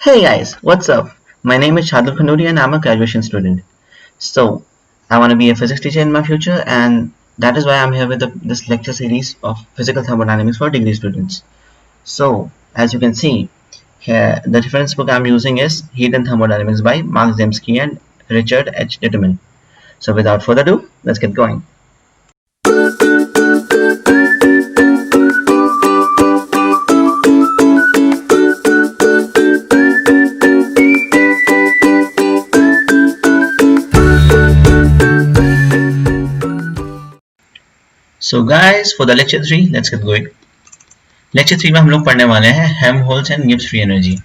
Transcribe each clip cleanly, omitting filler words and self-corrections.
Hey guys, what's up? My name is Shadul Khanuri and I'm a graduation student. So, I want to be a physics teacher in my future, and that is why I'm here with this lecture series of physical thermodynamics for degree students. So, as you can see, here the reference book I'm using is Heat and Thermodynamics by Mark Zemsky and Richard H. Ditterman. So, without further ado, let's get going. So guys, for the lecture 3, let's get going. Lecture 3 में हम लोग पढ़ने वाले हैं Helmholtz and Gibbs free energy.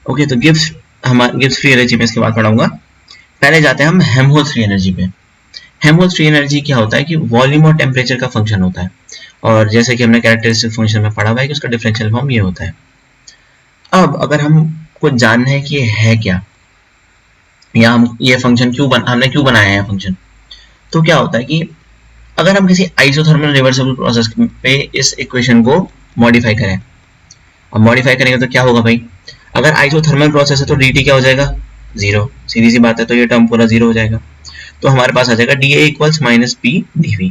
Okay, तो Gibbs free energy में इसके बाद पढ़ाऊंगा. पहले जाते हैं हम हेल्महोल्ट्ज फ्री एनर्जी पे. हेल्महोल्ट्ज फ्री एनर्जी क्या होता है कि वॉल्यूम और टेम्परेचर का फंक्शन होता है, और जैसे कि हमने कैरेक्टरिस्टिक फंक्शन में पढ़ा हुआ है कि उसका डिफरेंशियल फॉर्म ये होता है. अब अगर हमको जानना है कि ये है क्या, या हम ये फंक्शन हमने क्यों बनाया है फंक्शन, तो क्या होता है कि अगर हम किसी आइसोथर्मल रिवर्सिबल प्रोसेस पे इस इक्वेशन को मॉडिफाई करें. अब मॉडिफाई करेंगे तो क्या होगा भाई, अगर आइसोथर्मल प्रोसेस है तो dt क्या हो जाएगा, जीरो. सीधी सी बात है, तो ये टर्म पूरा जीरो हो जाएगा. तो हमारे पास आ जाएगा dA equals minus P dV.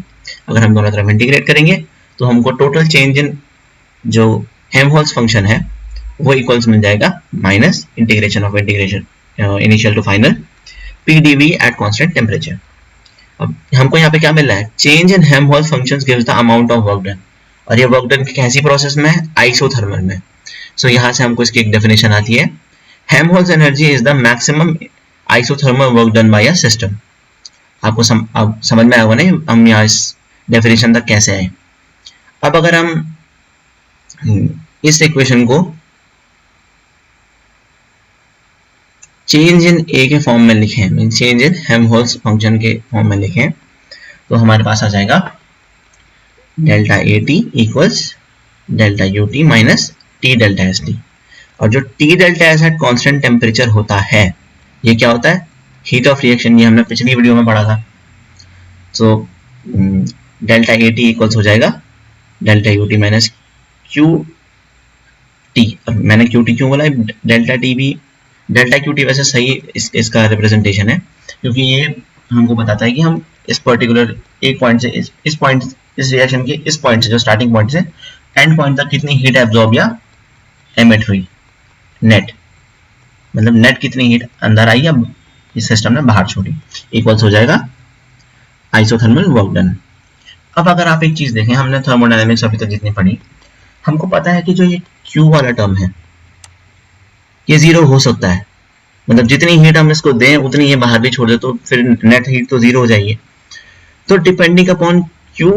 अगर हम दोनों तरफ इंटीग्रेट करेंगे तो हमको टोटल चेंज इन जो हेल्महोल्ट्ज फंक्शन है वो इक्वल्स मिल जाएगा minus integration of integration initial to final P dV at constant temperature. अब हमको यहाँ पे क्या मिल रहा है, change in Helmholtz functions gives the amount of work done. और ये वर्क डन कैसी प्रोसेस में है, आइसोथर्मल में. सो यहाँ से हमको इसकी एक डेफिनेशन आती है, Helmholtz energy is the maximum isothermal work done by a system. आपको समझ में आया होगा नहीं हम यहाँ इस डेफिनेशन तक कैसे आए. अब अगर हम इस इक्वेशन को चेंज इन ए के फॉर्म में लिखें, mean change in Helmholtz function के फॉर्म में लिखें, तो हमारे पास आ जाएगा delta A T equals delta U T minus T delta S T. और जो T delta S eight constant temperature होता है, ये क्या होता है, हीट ऑफ रिएक्शन. ये हमने पिछली वीडियो में पढ़ा था. तो डेल्टा ए टी इक्वल्स हो जाएगा delta U T minus Q T. मैंने क्यू टी क्यों बोला, डेल्टा टी भी, डेल्टा क्यू टी वैसे सही इसका रिप्रेजेंटेशन है, क्योंकि ये हमको बताता है कि हम इस पर्टिकुलर एक पॉइंट से इस रिएक्शन के इस पॉइंट से, जो स्टार्टिंग पॉइंट से एंड पॉइंट तक कितनी हीट एब्जॉर्ब या एमिट हुई, नेट, मतलब नेट कितनी हीट अंदर आई या इस सिस्टम ने बाहर छोड़ी, इक्वल्स हो जाएगा आइसोथर्मल वर्क डन. अब अगर आप एक चीज देखें, हमने थर्मोडायनेमिक्स अभी तक जितनी पढ़ी, हमको पता है कि जो ये Q वाला टर्म है ये जीरो हो सकता है. मतलब जितनी हीट हम इसको दें उतनी ये बाहर भी छोड़ दे तो फिर नेट हीट तो जीरो हो जाएगी. तो depending upon Q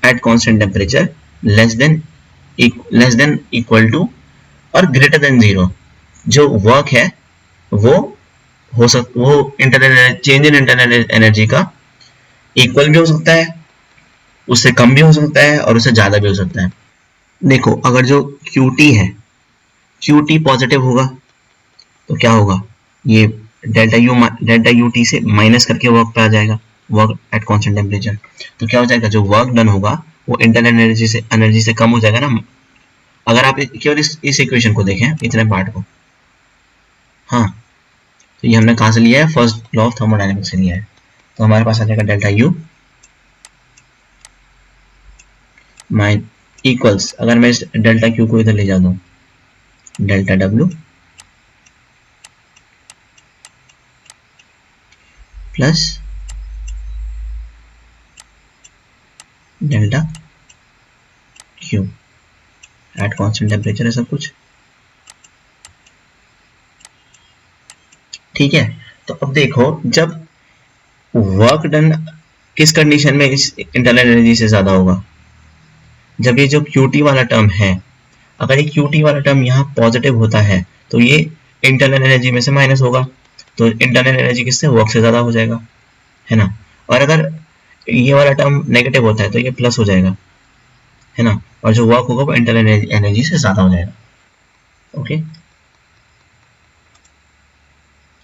at constant temperature less than equal to और ग्रेटर देन जीरो, जो वर्क है वो चेंज इन इंटरनल एनर्जी का इक्वल भी हो सकता है, उससे कम भी हो सकता है और उससे ज्यादा भी हो सकता है. देखो, अगर जो QT है, QT पॉजिटिव होगा तो क्या होगा, ये डेल्टा यू टी से माइनस करके वर्क पे आ जाएगा, वर्क एट कांस्टेंट टेम्परेचर. तो क्या हो जाएगा, जो वर्क डन होगा वो इंटरनल एनर्जी से कम हो जाएगा ना. अगर आप केवल इस इक्वेशन को देखें, इतने पार्ट को, हाँ, तो ये हमने कहाँ से लिया है, फर्स्ट लॉ ऑफ थर्मोडायनेमिक्स से लिया है. तो हमारे पास आ जाएगा डेल्टा यू माइन इक्वल्स, अगर मैं इस डेल्टा क्यू को इधर ले जा दूं, delta W plus delta Q eight constant temperature है सब कुछ. ठीक है. तो अब देखो, जब वर्क डन किस कंडीशन में इस इंटरनल एनर्जी से ज्यादा होगा, जब ये जो QT वाला टर्म है, अगर ये QT वाला टर्म यहाँ पॉजिटिव होता है तो ये इंटरनल एनर्जी में से माइनस होगा, तो इंटरनल एनर्जी किससे, वर्क से ज्यादा हो जाएगा, है ना. और अगर ये वाला टर्म नेगेटिव होता है तो ये प्लस हो जाएगा, है ना, और जो वर्क होगा वो इंटरनल एनर्जी से ज्यादा हो जाएगा. ओके,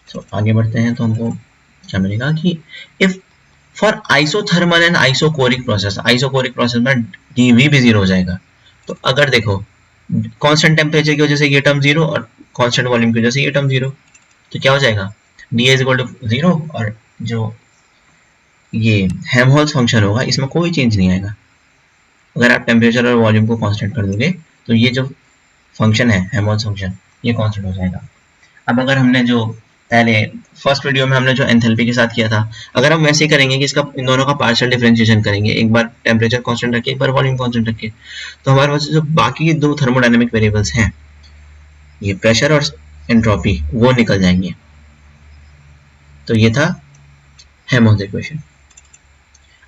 तो आगे बढ़ते हैं. तो हमको क्या मिलेगा कि if for isothermal and isochoric process में dV भी जीरो हो जाएगा. तो अगर देखो कांस्टेंट टेम्परेचर की वजह से ये टर्म जीरो और कांस्टेंट वॉल्यूम की वजह से ये टर्म 0, तो क्या हो जाएगा डी इज इक्वल टू 0, और जो ये हेल्महोल्ट्ज फंक्शन होगा इसमें कोई चेंज नहीं आएगा। अगर आप टेम्परेचर और वॉल्यूम को कांस्टेंट कर दोगे तो ये जो फंक्शन है हेल्महोल्ट्ज फंक्शन ये कांस्टेंट हो जाएगा। अब अगर हमने जो पहले फर्स्ट वीडियो में हमने जो एंथैल्पी के साथ किया था, अगर हम वैसे ही करेंगे कि इसका इन दोनों का पार्शियल डिफरेंशिएशन करेंगे, एक बार टेम्परेचर कांस्टेंट रखे एक बार वॉल्यूम कांस्टेंट रखे, तो हमारे पास जो बाकी दो थर्मोडायनेमिक वेरिएबल्स हैं ये प्रेशर और एंट्रोपी वो निकल जाएंगे। तो ये था हेल्महोल्ट्ज इक्वेशन।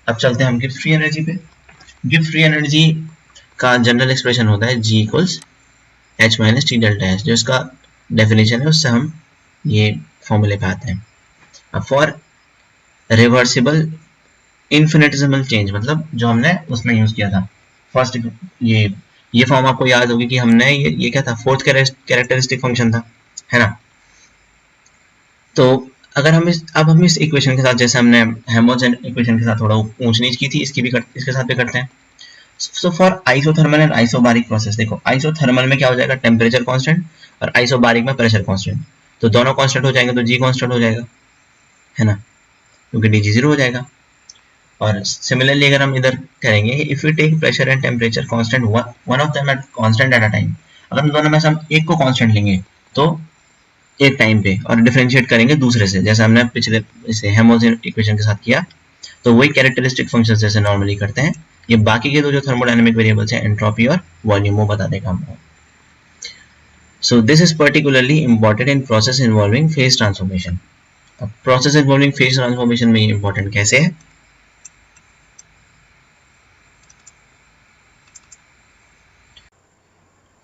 अब चलते हैं हम गिब्स फ्री एनर्जी पे। गिब्स फ्री एनर्जी का जनरल एक्सप्रेशन होता है G equals H minus T delta H, जो इसका डेफिनेशन है उससे हम ये फॉर्मूले पे आते हैं। अब फॉर रिवर्सिबल इन्फिनिटेसिमल चेंज, मतलब जो हमने उसमें यूज किया था फर्स्ट, ये फॉर्म आपको याद होगी कि हमने ये क्या था, फोर्थ कैरेक्टरिस्टिक फंक्शन था, है ना। तो अगर हम इस इक्वेशन के साथ, जैसे हमने हेल्महोल्ट्ज इक्वेशन के साथ थोड़ा ऊंच नीच की थी, इसके साथ भी करते हैं। So for isothermal and isobaric process, देखो आइसोथर्मल में क्या हो जाएगा, टेम्परेचर कांस्टेंट, और आइसोबारिक में प्रेशर कांस्टेंट, तो दोनों कांस्टेंट हो जाएंगे तो जी कांस्टेंट हो जाएगा, है ना, क्योंकि डी जी जीरो हो जाएगा। और सिमिलरली अगर हम इधर करेंगे, if you take pressure and temperature constant, one of them at constant at a time, अगर दोनों में से हम एक को कांस्टेंट लेंगे तो एक टाइम पे, और डिफरेंशिएट करेंगे दूसरे से, जैसे हमने पिछले इसे हेल्महोल्ट्ज इक्वेशन के साथ किया, तो वही कैरेक्टरिस्टिक फंक्शन जैसे नॉर्मली करते हैं। ये बाकी के दो जो थर्मोडायनेमिक वेरिएबल्स हैं एंट्रोपी और वॉल्यूम, वो बता देगा हमको। So this is particularly important in process involving phase transformation. अब प्रोसेस इन्वॉल्विंग फेज ट्रांसफॉर्मेशन में ये इंपॉर्टेंट कैसे है,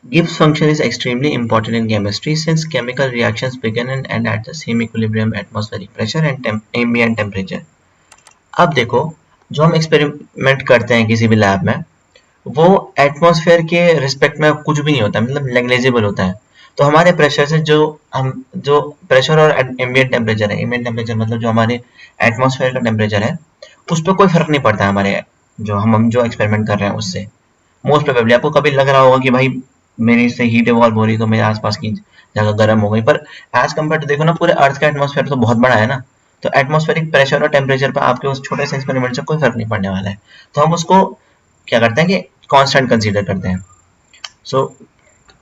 Gibbs function is extremely important in chemistry since chemical reactions begin and end at the same equilibrium atmospheric pressure and ambient temperature. अब देखो, जो हम experiment करते हैं किसी भी लैब में, वो एटमॉस्फेयर के रिस्पेक्ट में कुछ भी नहीं होता, मतलब नेग्लिजिबल होता है। तो हमारे प्रेशर से जो प्रेशर और एम्बिएंट टेम्परेचर है, एम्बिएंट टेम्परेचर मतलब जो हमारे एटमॉस्फेयर का टेम्परेचर है, उस पर कोई फर्क नहीं पड़ता है हमारे जो एक्सपेरिमेंट कर रहे हैं उससे। मोस्ट प्रोबेबली आपको कभी लग रहा होगा कि भाई मेरी से हीट इवॉल्व हो रही तो मेरे आसपास की जगह गर्म हो गई, पर एज कम्पेयर टू देखो ना, पूरे अर्थ का एटमॉस्फेयर तो बहुत बड़ा है ना, तो एटमॉस्फेरिक प्रेशर और टेम्परेचर पर आपके उस छोटे से एक्सपेरिमेंट से कोई फर्क नहीं पड़ने वाला है। तो हम उसको क्या करते हैं कि कांस्टेंट कंसीडर करते हैं। सो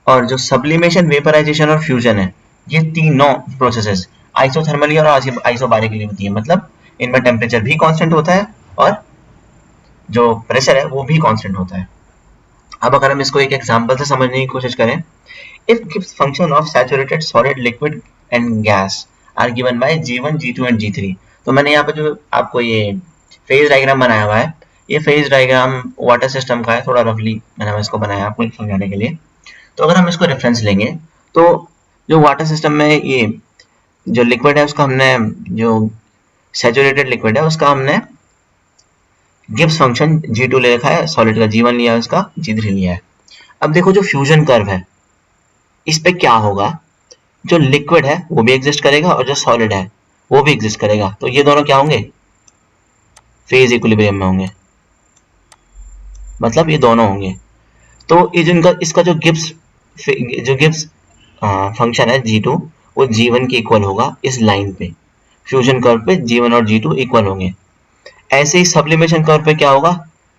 और जो सब्लिमेशन, वेपराइजेशन और फ्यूजन है, ये तीनों प्रोसेसेस आइसोथर्मली और आइसोबारिकली होती है, मतलब इनमें टेम्परेचर भी कांस्टेंट होता है और जो प्रेशर है वो भी कांस्टेंट होता है। अब अगर हम इसको एक एग्जांपल से समझने की कोशिश करें, if Gibbs function of saturated solid liquid and gas are given by G1 G2 and G3, तो मैंने यहाँ पे जो आपको ये फेज डायग्राम बनाया हुआ है, ये फेज डायग्राम वाटर सिस्टम का है, थोड़ा रफली मैंने इसको बनाया आपको समझाने के लिए। तो अगर हम इसको रेफरेंस लेंगे, तो जो वाटर सिस्टम में ये जो लिक्विड है उसका हमने, जो सैचुरेटेड लिक्विड है उसका हमने गिब्स फंक्शन G2 ले रखा है, सॉलिड का G1 लिया है, उसका G3 लिया है। अब देखो जो फ्यूजन कर्व है इस पे क्या होगा, जो लिक्विड है वो भी एग्जिस्ट करेगा और जो सॉलिड है वो भी एग्जिस्ट करेगा, तो ये दोनों क्या होंगे, फेज इक्विलिब्रियम में होंगे, मतलब ये दोनों होंगे। तो ये जिनका इसका जो गिब्स फंक्शन है G2 वो G1 के इक्वल होगा इस लाइन पे, फ्यूजन कर्व पे G1 और G2 इक्वल होंगे। ऐसे ही सब्लिमेशन कर्व पे क्या होगा,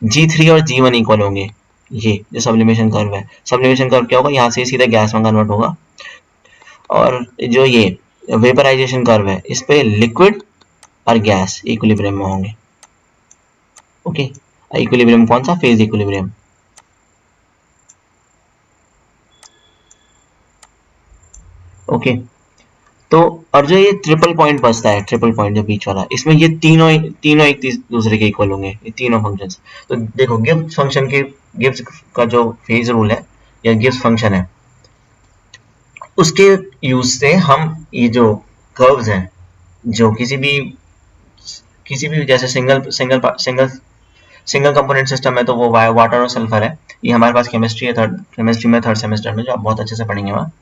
G3 और G1 इक्वल होंगे। ये जो सब्लिमेशन कर्व है, सब्लिमेशन कर्व क्या होगा, यहाँ से सीधा गैस में कन्वर्ट होगा। और जो ये वेपराइजेशन कर्व है इस पे लिक्विड और गैस इक्विलिब्रियम में होंगे। ओके, इक्विलिब्रियम कौन सा, फेज इक्विलिब्रियम। ओके, तो और जो ये ट्रिपल पॉइंट बचता है, ट्रिपल पॉइंट जो बीच वाला, इसमें ये तीनों एक दूसरे के इक्वल होंगे, ये तीनों फंक्शंस। तो देखो गिब्स फंक्शन के, गिब्स का जो फेज रूल है या गिब्स फंक्शन है, उसके यूज से हम ये जो कर्व्स हैं, जो किसी भी जैसे सिंगल कंपोनेंट सिस्टम है तो वो वाटर और सल्फर है, ये हमारे पास केमिस्ट्री है, थर्ड सेमेस्टर में जो आप बहुत अच्छे से पढ़ेंगे वहाँ।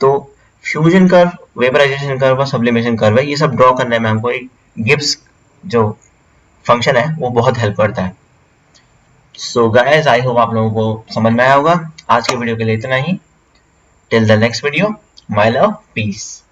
तो फ्यूजन कर्व, वेपराइजेशन कर्व और सब्लिमेशन कर्व है, ये सब ड्रॉ करने में हमको एक गिब्स जो फंक्शन है वो बहुत हेल्प करता है। सो गाइस, आई होप आप लोगों को समझ में आया होगा। आज के वीडियो के लिए इतना ही। Till the next video, my love, piece.